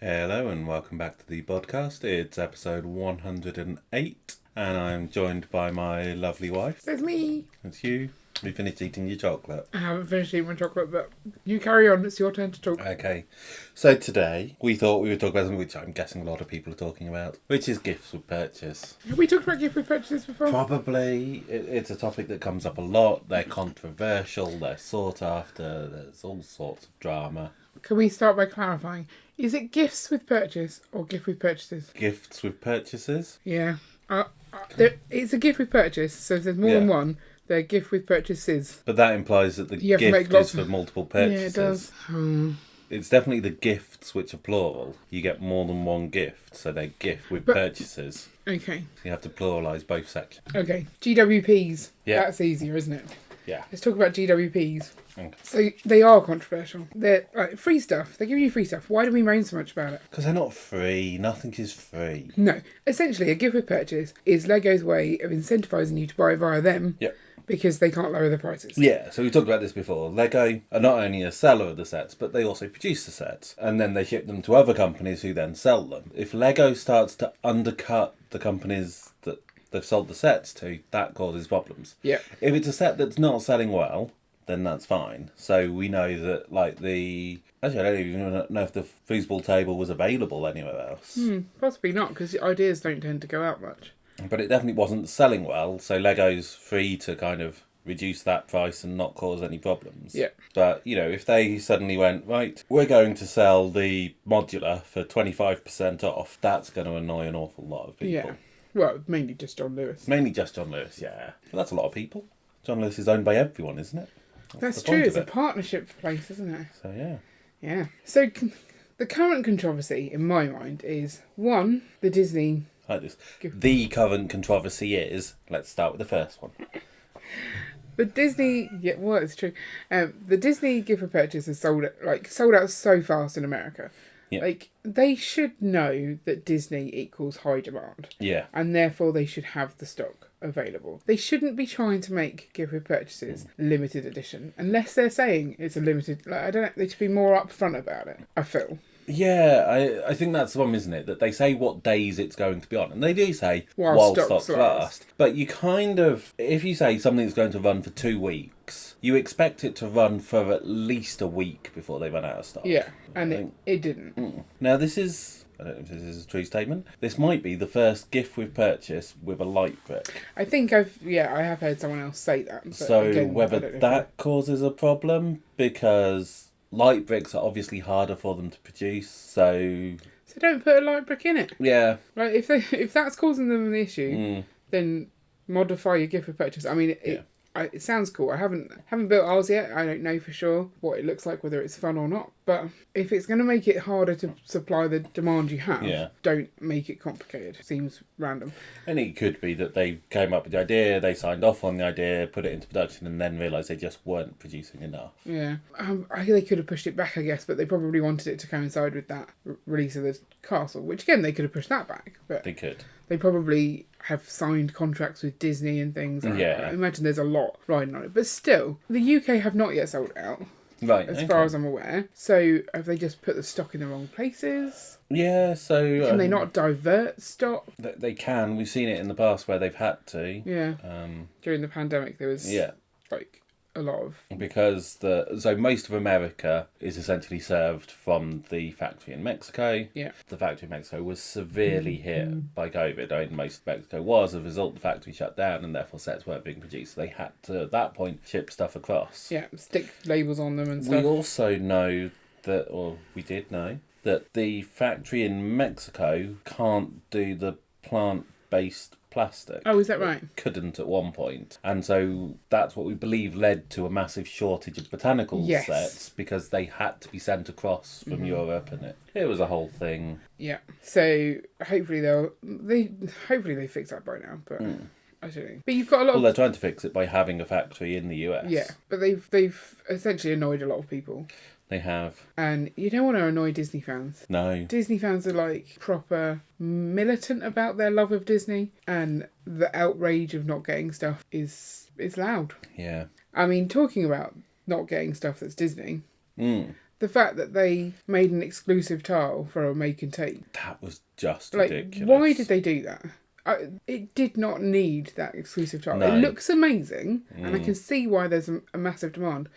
Hello and welcome back to the Bodcast. It's episode 108 and I'm joined by my lovely wife. It's me. It's you. We finished eating your chocolate. I haven't finished eating my chocolate, but you carry on. It's your turn to talk. Okay. So today we thought we would talk about something which I'm guessing a lot of people are talking about, which is gifts with purchase. Have we talked about gift with purchases before? Probably. It's a topic that comes up a lot. They're controversial. They're sought after. There's all sorts of drama. Can we start by clarifying? Is it gifts with purchase or gift with purchases? Gifts with purchases? Yeah. It's a gift with purchase, so if there's more than one, they're gift with purchases. But that implies that the gift is for multiple purchases. Yeah, it does. It's definitely the gifts which are plural. You get more than one gift, so they're gift with purchases. Okay. So you have to pluralise both sections. Okay. GWPs. Yeah. That's easier, isn't it? Yeah. Let's talk about GWPs. Okay. So they are controversial. They're like free stuff. They give you free stuff. Why do we moan so much about it? Because they're not free. Nothing is free. No. Essentially, a gift with purchase is Lego's way of incentivising you to buy via them. Yeah. Because they can't lower the prices. Yeah, so we talked about this before. Lego are not only a seller of the sets, but they also produce the sets. And then they ship them to other companies who then sell them. If Lego starts to undercut the companies that they've sold the sets to, that causes problems. Yeah. If it's a set that's not selling well, then that's fine. So we know that, like, actually, I don't even know if the foosball table was available anywhere else. Possibly not, because ideas don't tend to go out much. But it definitely wasn't selling well, so Lego's free to kind of reduce that price and not cause any problems. Yeah. But, if they suddenly went, right, we're going to sell the modular for 25% off, that's going to annoy an awful lot of people. Yeah. Well, mainly just John Lewis. Mainly just John Lewis, yeah. But that's a lot of people. John Lewis is owned by everyone, isn't it? That's true. It's a partnership place, isn't it? So, yeah. Yeah. So the current controversy, in my mind, is, one, the Disney... Like this. The current controversy is, let's start with the first one. The Disney... Yeah, well, it's true. The Disney gift for purchase is sold out so fast in America. Yeah. Like, they should know that Disney equals high demand. Yeah. And therefore they should have the stock available. They shouldn't be trying to make gift with purchases limited edition. Unless they're saying it's a limited... I don't know. They should be more upfront about it, I feel. Yeah, I think that's the one, isn't it? That they say what days it's going to be on. And they do say While stocks last. But you kind of... If you say something's going to run for 2 weeks, you expect it to run for at least a week before they run out of stock. Yeah, and it didn't. Now, this is... I don't know if this is a true statement. This might be the first gift with purchase with a light brick. I think I have heard someone else say that. But So again, whether that causes a problem, because light bricks are obviously harder for them to produce, so don't put a light brick in it. Yeah. Right, if that's causing them an issue, then modify your gift with purchase. I mean, it sounds cool. I haven't built ours yet. I don't know for sure what it looks like, whether it's fun or not. But if it's going to make it harder to supply the demand you have, don't make it complicated. Seems random. And it could be that they came up with the idea, they signed off on the idea, put it into production, and then realised they just weren't producing enough. Yeah. They could have pushed it back, I guess, but they probably wanted it to coincide with that release of the castle, which, again, they could have pushed that back. But they could. They probably have signed contracts with Disney and things. I imagine there's a lot riding on it. But still, the UK have not yet sold out. Right. As far as I'm aware. So have they just put the stock in the wrong places? Yeah, so... Can they not divert stock? They can. We've seen it in the past where they've had to. Yeah. During the pandemic there was a lot of... Because so most of America is essentially served from the factory in Mexico. Yeah. The factory in Mexico was severely hit by COVID. I mean, most of Mexico was. As a result, the factory shut down and therefore sets weren't being produced. So they had to, at that point, ship stuff across. Yeah, stick labels on them and stuff. We also know that, or we did know, that the factory in Mexico can't do the plant-based plastic. Oh, is that right? It couldn't at one point. And so that's what we believe led to a massive shortage of botanical sets, because they had to be sent across from Europe, and it was a whole thing. Yeah. So hopefully they fix that by now, but I don't know. But you've got a lot Well, they're trying to fix it by having a factory in the US. Yeah, but they've essentially annoyed a lot of people. They have. And you don't want to annoy Disney fans. No. Disney fans are like proper militant about their love of Disney, and the outrage of not getting stuff is loud. Yeah. I mean, talking about not getting stuff that's Disney, the fact that they made an exclusive tile for a make and take. That was just Like, ridiculous. why did they do that? It did not need that exclusive tile. No. It looks amazing, and I can see why there's a massive demand.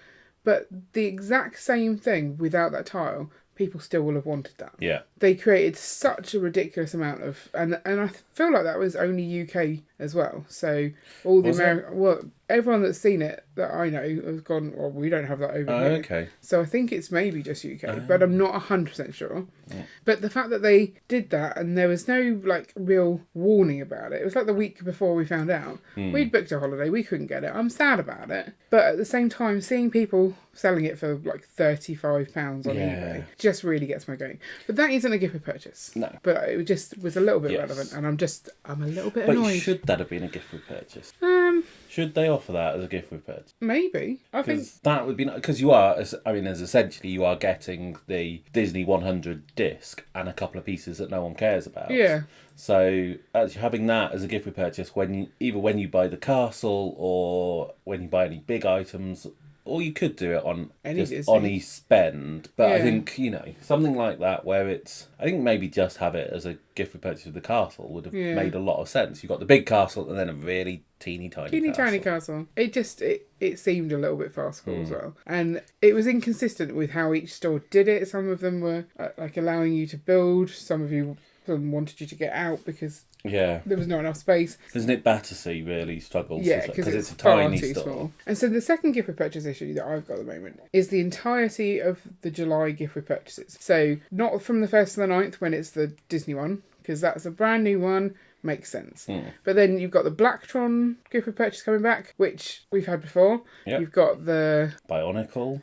But the exact same thing without that tile, people still will have wanted that. Yeah. They created such a ridiculous amount of... And I feel like that was only UK as well. So all the American... Well, everyone that's seen it that I know has gone, well, we don't have that over here. Okay. So I think it's maybe just UK, but I'm not 100% sure. Yeah. But the fact that they did that and there was no, like, real warning about it. It was like the week before we found out. We'd booked a holiday, we couldn't get it. I'm sad about it. But at the same time, seeing people selling it for, like, £35 on eBay just really gets my going. But that isn't a gift with purchase. No. But it just was a little bit relevant, and I'm a little bit annoyed. But should that have been a gift with purchase? Should they offer that as a gift with purchase? Maybe. I think that would be... Because you are, as essentially you are getting the Disney 100 disc and a couple of pieces that no one cares about. Yeah. So actually having that as a gift with purchase, either when you buy the castle or when you buy any big items... Or you could do it on any spend. But I think, something like that where it's... I think maybe just have it as a gift with purchase of the castle would have made a lot of sense. You've got the big castle and then a really teeny tiny castle. It just... It seemed a little bit farcical as well. And it was inconsistent with how each store did it. Some of them were like allowing you to build. Some wanted you to get out because... Yeah. There was not enough space. Isn't it Battersea really struggles? Yeah, because it's a tiny far too store. Small. And so the second gift with purchase issue that I've got at the moment is the entirety of the July gift with purchases. So not from the 1st to the 9th when it's the Disney one, because that's a brand new one. Makes sense. But then you've got the Blacktron gift with purchase coming back, which we've had before. Yep. You've got the Bionicle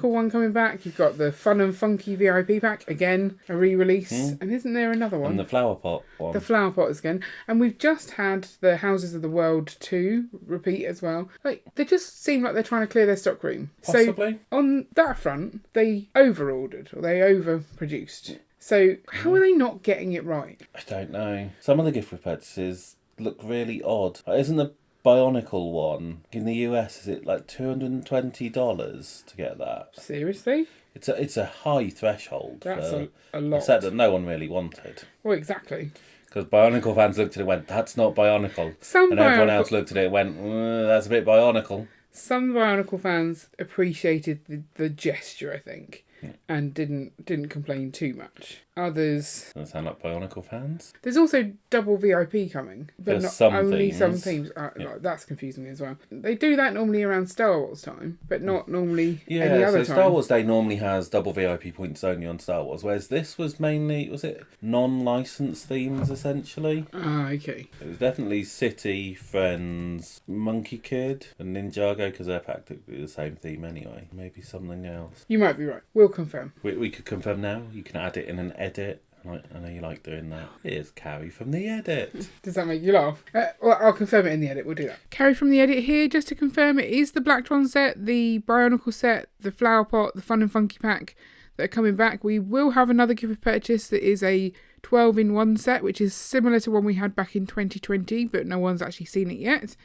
one coming back. You've got the Fun and Funky VIP pack, again, a re-release. And isn't there another one? And the Flower Pot one. The Flower Pot again. And we've just had the Houses of the World 2 repeat as well. Like, they just seem like they're trying to clear their stock room. Possibly. So on that front, they over-ordered, or they over-produced. So how are they not getting it right? I don't know. Some of the gift with purchases look really odd. Isn't the Bionicle one in the US? Is it like $220 to get that? Seriously? It's a high threshold. That's for a lot. a set that no one really wanted. Well, exactly. Because Bionicle fans looked at it and went, "That's not Bionicle," everyone else looked at it and went, "That's a bit Bionicle." Some Bionicle fans appreciated the gesture, I think. And didn't complain too much. Others... Doesn't sound like Bionicle fans. There's also double VIP coming, but There's not only some themes. Like, that's confusing me as well. They do that normally around Star Wars time, but not normally any other time. Star Wars Day normally has double VIP points only on Star Wars, whereas this was mainly, was it non-licensed themes essentially? Ah, okay. It was definitely City, Friends, Monkey Kid, and Ninjago, because they're practically the same theme anyway. Maybe something else. You might be right. We'll confirm. We could confirm now. You can add it in an edit. I know you like doing that. Here's Carrie from the edit. Does that make you laugh? Well, I'll confirm it in the edit. We'll do that. Carrie from the edit here, just to confirm, it is the Blacktron set, the Bionicle set, the Flower Pot, the Fun and Funky pack that are coming back. We will have another gift of purchase that is a 12-in-1 set, which is similar to one we had back in 2020, but no one's actually seen it yet.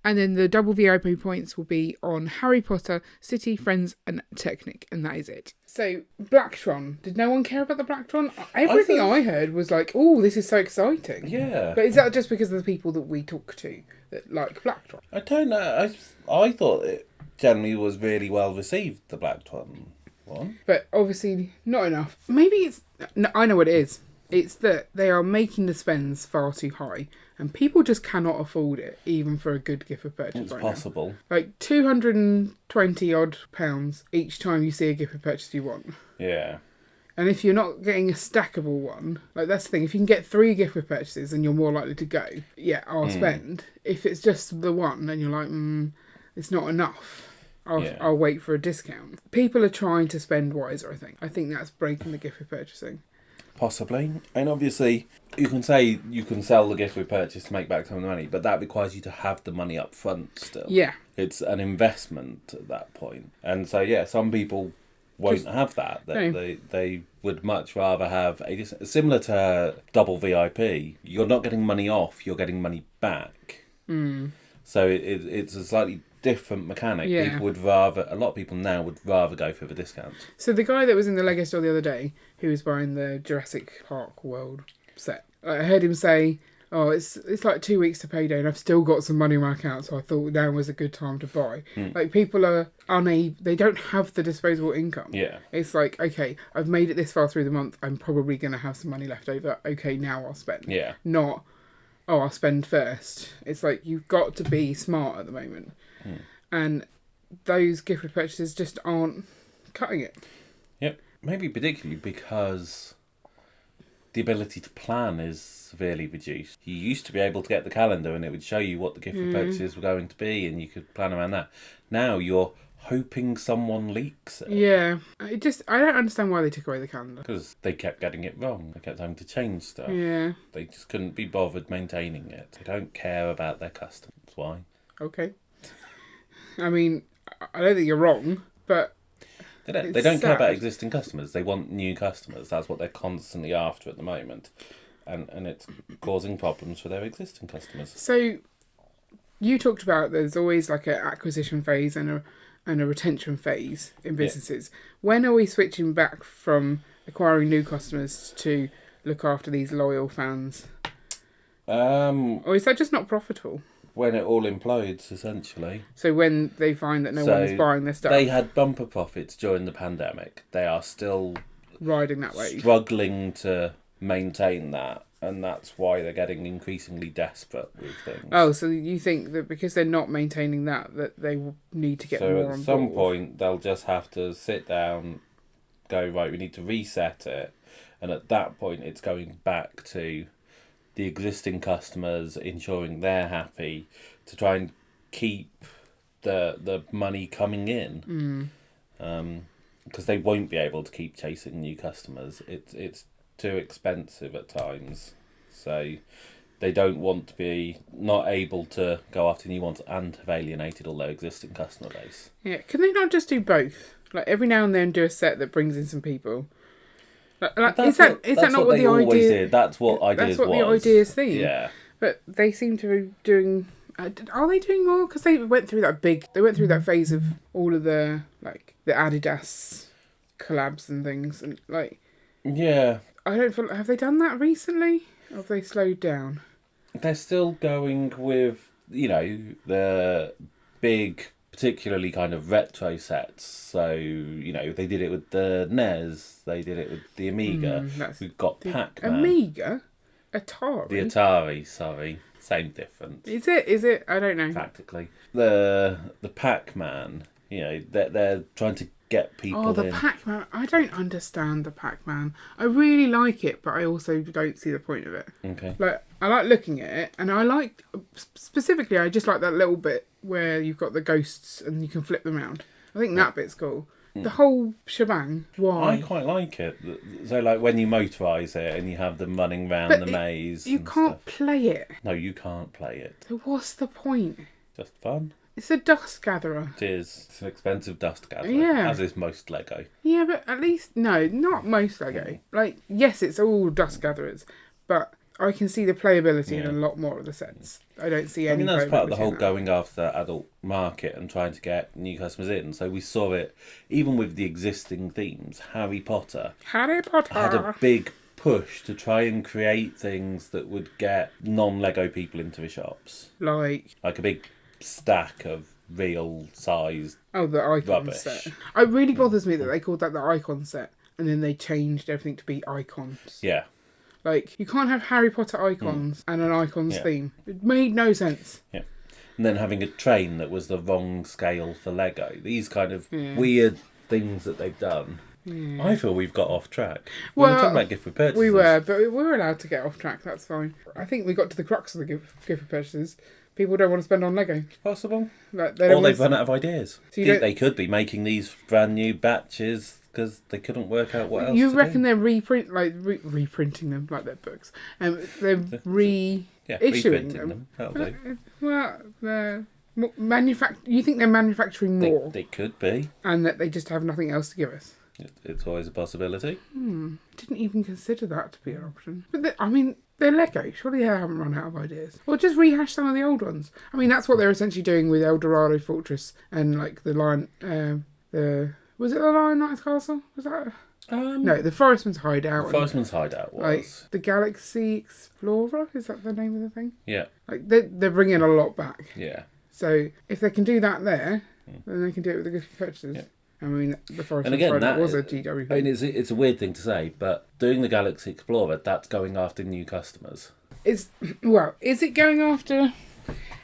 And then the double VIP points will be on Harry Potter, City, Friends, and Technic, and that is it. So, Blacktron. Did no one care about the Blacktron? Everything I heard was like, oh, this is so exciting. Yeah. But is that just because of the people that we talk to that like Blacktron? I don't know. I thought it generally was really well received, the Blacktron one. But obviously not enough. Maybe it's... No, I know what it is. It's that they are making the spends far too high. And people just cannot afford it, even for a good gift of purchase. It's possible. Like £220 each time you see a gift of purchase you want. Yeah. And if you're not getting a stackable one, like that's the thing, if you can get 3 gift with purchases, then you're more likely to go, yeah, I'll spend. If it's just the one, and you're like, it's not enough, I'll wait for a discount. People are trying to spend wiser, I think. I think that's breaking the gift with purchasing. Possibly. And obviously, you can say you can sell the gift with purchase to make back some of the money, but that requires you to have the money up front still. Yeah. It's an investment at that point. And so, yeah, some people won't have that. They would much rather have similar to double VIP. You're not getting money off, you're getting money back. So it's a slightly different mechanic. Yeah. People would rather, a lot of people now would rather go for the discount. So the guy that was in the Lego store the other day, who was buying the Jurassic Park World set, I heard him say, "Oh, it's like 2 weeks to payday, and I've still got some money in my account, so I thought now was a good time to buy." Like, people are unable; they don't have the disposable income. Yeah. It's like, okay, I've made it this far through the month. I'm probably going to have some money left over. Okay, now I'll spend. Yeah. Not, oh, I'll spend first. It's like, you've got to be smart at the moment, and those gift purchases just aren't cutting it. Yep. Maybe particularly because the ability to plan is severely reduced. You used to be able to get the calendar and it would show you what the gift purchases were going to be, and you could plan around that. Now you're hoping someone leaks it. Yeah. I don't understand why they took away the calendar. Because they kept getting it wrong. They kept having to change stuff. Yeah. They just couldn't be bothered maintaining it. They don't care about their customers. Why? Okay. I mean, I don't think you're wrong, but They don't care about sad. existing customers. They want new customers. That's what they're constantly after at the moment. And it's causing problems for their existing customers. So you talked about there's always like an acquisition phase and a retention phase in businesses. When are we switching back from acquiring new customers to look after these loyal fans? Or is that just not profitable? When it all implodes, essentially. So when they find that no one is buying their stuff, They had bumper profits during the pandemic. They are still riding that wave. struggling to maintain that, and that's why they're getting increasingly desperate with things. Oh, so you think that because they're not maintaining that they will need to get more on board? So at some point, they'll just have to sit down, go, right, we need to reset it, and at that point, it's going back to the existing customers, ensuring they're happy, to try and keep the money coming in. Because they won't be able to keep chasing new customers. It's too expensive at times. So they don't want to be not able to go after new ones and have alienated all their existing customer base. Yeah, can they not just do both? Like every now and then do a set that brings in some people. Is that not what the idea? Did. That's what ideas was. That's what the idea's theme. Yeah. But they seem to be doing. Are they doing more? Because they went through that phase of all of the the Adidas collabs and things, and Yeah. I don't feel. Have they done that recently? Or have they slowed down? They're still going with the big, particularly kind of retro sets. So, they did it with the NES, they did it with the Amiga. We've got Pac-Man. Amiga? Atari? The Atari, sorry. Same difference. Is it? I don't know. Practically. The Pac-Man, they're trying to get people in. Oh, the Pac-Man. I don't understand the Pac-Man. I really like it, but I also don't see the point of it. Okay. I like looking at it, and specifically, I just like that little bit where you've got the ghosts and you can flip them around. I think that bit's cool. The whole shebang. Why? I quite like it. So, when you motorise it and you have them running round the maze. You can't play it. No, you can't play it. So what's the point? Just fun. It's a dust gatherer. It is. It's an expensive dust gatherer. Yeah. As is most Lego. Yeah, but at least not most Lego. Yes, it's all dust gatherers, but I can see the playability in a lot more of the sets. I don't see any. That's part of the whole that. going after the adult market and trying to get new customers in. So we saw it even with the existing themes. Harry Potter had a big push to try and create things that would get non-Lego people into the shops. Like a big stack of real sized the icon rubbish. set. It really bothers me that they called that the icon set and then they changed everything to be icons. Yeah. You can't have Harry Potter icons and an icons theme. It made no sense. Yeah. And then having a train that was the wrong scale for Lego. These kind of weird things that they've done. Yeah. I feel we've got off track. We were talking about gift with purchases. We were, but we were allowed to get off track. That's fine. I think we got to the crux of the gift with purchases. People don't want to spend on Lego. Possible. They've run out of ideas. So they could be making these brand new batches because they couldn't work out what else you to reckon do. they're reprinting them like their books? They're reissuing them. That'll do. Well, you think they're manufacturing more? They could be. And that they just have nothing else to give us? It's always a possibility. Didn't even consider that to be an option. But They're Lego. Surely they haven't run out of ideas. Or just rehash some of the old ones. I mean, that's what they're essentially doing with El Dorado Fortress and like the Lion... was it the Lion Knight's Castle? Was that... no, the Forestman's Hideout. The Forestman's Hideout was... Like, the Galaxy Explorer? Is that the name of the thing? Yeah. Like, they're bringing a lot back. Yeah. So, if they can do that there, then they can do it with the gift purchases. Yeah. I mean, the Forestman's Hideout was a GWP. I mean, it's a weird thing to say, but doing the Galaxy Explorer, that's going after new customers. Is it going after...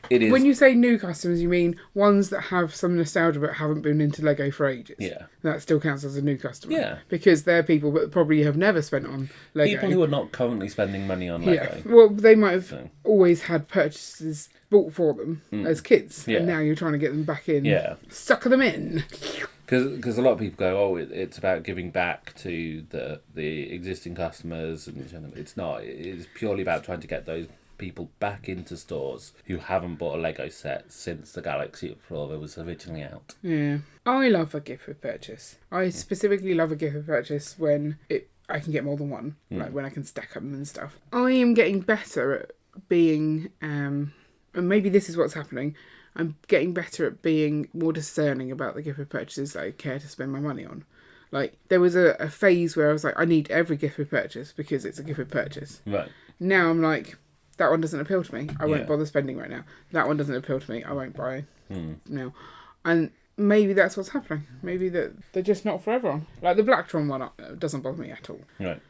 It is. When you say new customers, you mean ones that have some nostalgia but haven't been into Lego for ages. Yeah. That still counts as a new customer. Yeah. Because they're people that probably have never spent on Lego. People who are not currently spending money on Lego. Yeah. Well, they might have always had purchases bought for them as kids. Yeah. And now you're trying to get them back in. Yeah. Sucker them in. Because a lot of people go, oh, it's about giving back to the existing customers. And it's not. It's purely about trying to get those people back into stores who haven't bought a Lego set since the Galaxy Explorer was originally out. Yeah. I love a gift with purchase. I specifically love a gift with purchase when I can get more than one, like when I can stack them and stuff. I am getting better at being, and maybe this is what's happening, I'm getting better at being more discerning about the gift with purchases that I care to spend my money on. Like, there was a phase where I was like, I need every gift with purchase because it's a gift with purchase. Right. Now I'm like, that one doesn't appeal to me. I won't bother spending right now. That one doesn't appeal to me. I won't buy now. And maybe that's what's happening. Maybe that they're just not for everyone. Like the Blacktron one doesn't bother me at all. Right.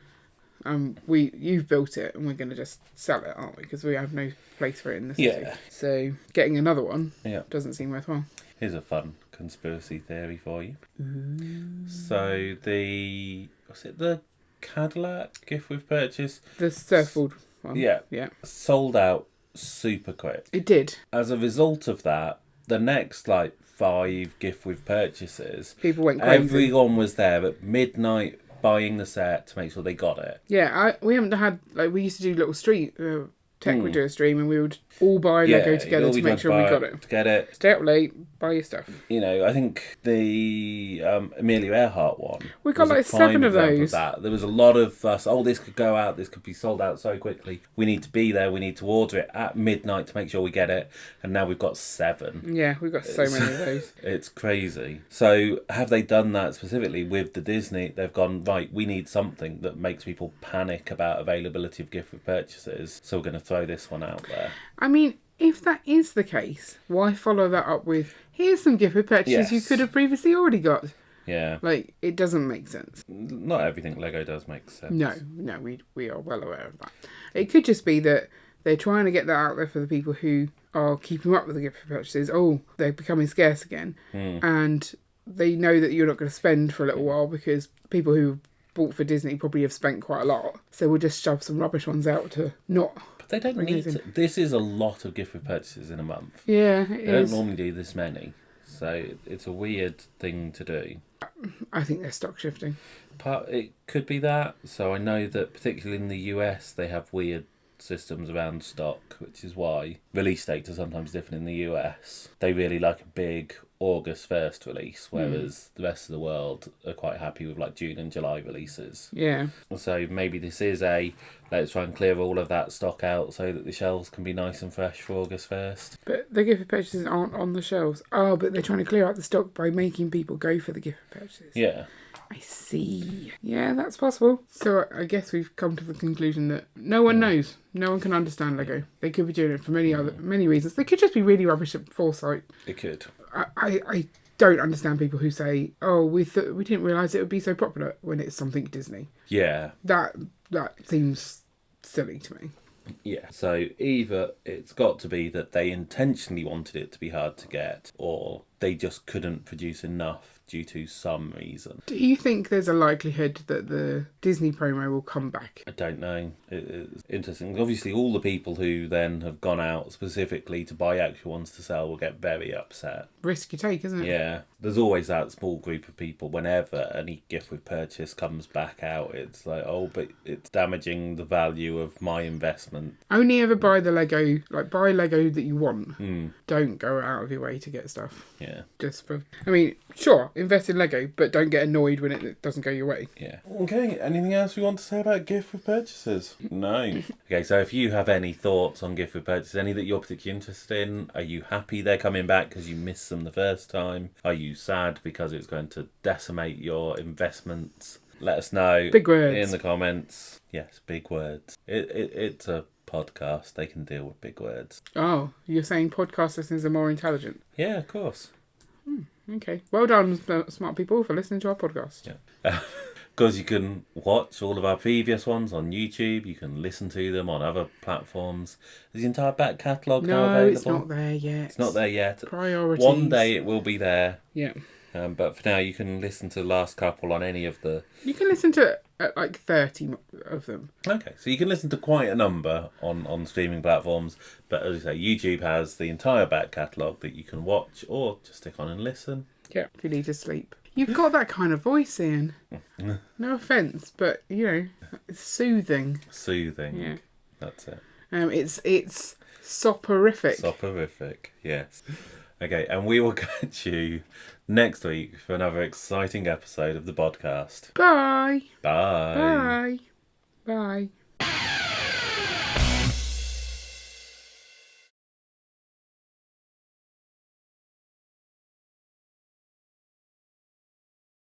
You've built it and we're going to just sell it, aren't we? Because we have no place for it in the city. Yeah. So getting another one doesn't seem worthwhile. Here's a fun conspiracy theory for you. So was it the Cadillac gift with purchase? The surfboard one. Yeah. Sold out super quick. It did. As a result of that, the next 5 gift with purchases, people went crazy. Everyone was there at midnight buying the set to make sure they got it. Yeah, we haven't had we used to do little street Tech would do a stream and we would all buy Lego together to make sure we got it. To get it. Stay up late, buy your stuff. I think the Amelia Earhart one. We got 7 of those. There was a lot of this could go out, this could be sold out so quickly. We need to be there, we need to order it at midnight to make sure we get it. And now we've got 7. Yeah, we've got so many of those. It's crazy. So have they done that specifically with the Disney? They've gone, right, we need something that makes people panic about availability of gift with purchases. So we're going to throw this one out there. I mean, if that is the case, why follow that up with, here's some gift with purchases you could have previously already got? Yeah. It doesn't make sense. Not everything Lego does make sense. No, we are well aware of that. It could just be that they're trying to get that out there for the people who are keeping up with the gift with purchases. Oh, they're becoming scarce again. And they know that you're not going to spend for a little while because people who bought for Disney probably have spent quite a lot. So we'll just shove some rubbish ones out to not... They don't need to. This is a lot of gift with purchases in a month. Yeah, they don't normally do this many. So it's a weird thing to do. I think they're stock shifting. It could be that. So I know that particularly in the US, they have weird systems around stock, which is why release dates are sometimes different in the US. They really like a big August 1st release, whereas the rest of the world are quite happy with June and July releases. Yeah. So maybe this is let's try and clear all of that stock out so that the shelves can be nice and fresh for August 1st. But the gift with purchases aren't on the shelves. Oh, but they're trying to clear out the stock by making people go for the gift with purchases. Yeah. I see. Yeah, that's possible. So I guess we've come to the conclusion that no one knows. No one can understand Lego. They could be doing it for many reasons. They could just be really rubbish at foresight. It could. I don't understand people who say, "Oh, we didn't realise it would be so popular" when it's something Disney. Yeah. That seems silly to me. Yeah. So either it's got to be that they intentionally wanted it to be hard to get, or they just couldn't produce enough due to some reason. Do you think there's a likelihood that the Disney promo will come back? I don't know. It's interesting. Obviously, all the people who then have gone out specifically to buy actual ones to sell will get very upset. Risk you take, isn't it? Yeah. There's always that small group of people whenever any gift with purchase comes back out. It's like, oh, but it's damaging the value of my investment. Only ever buy the Lego, buy Lego that you want. Don't go out of your way to get stuff. Yeah. Just for, I mean, sure, invest in Lego, but don't get annoyed when it doesn't go your way. Yeah. Okay, anything else we want to say about gift with purchases? No. Okay, so if you have any thoughts on gift with purchases, any that you're particularly interested in, are you happy they're coming back because you missed them the first time? Are you sad because it's going to decimate your Let us know. Big words. In the comments. Yes, big words. It's a podcast. They can deal with big words. Oh, you're saying podcast listeners are more intelligent? Yeah, of course. Okay. Well done, smart people, for listening to our podcast. Yeah. Because you can watch all of our previous ones on YouTube. You can listen to them on other platforms. Is the entire back catalogue now available? No, it's not there yet. It's not there yet. Priorities. One day it will be there. Yeah. But for now, you can listen to the last couple on any of the... You can listen to like 30 of them. Okay, so you can listen to quite a number on streaming platforms. But as I say, YouTube has the entire back catalogue that you can watch or just stick on and listen. Yeah, if you need to sleep. You've got that kind of voice, Ian. No offence, but, you know, it's soothing. Soothing. Yeah. That's it. It's soporific. Soporific, yes. Okay, and we will catch you next week for another exciting episode of the Bodcast. Bye. Bye. Bye. Bye.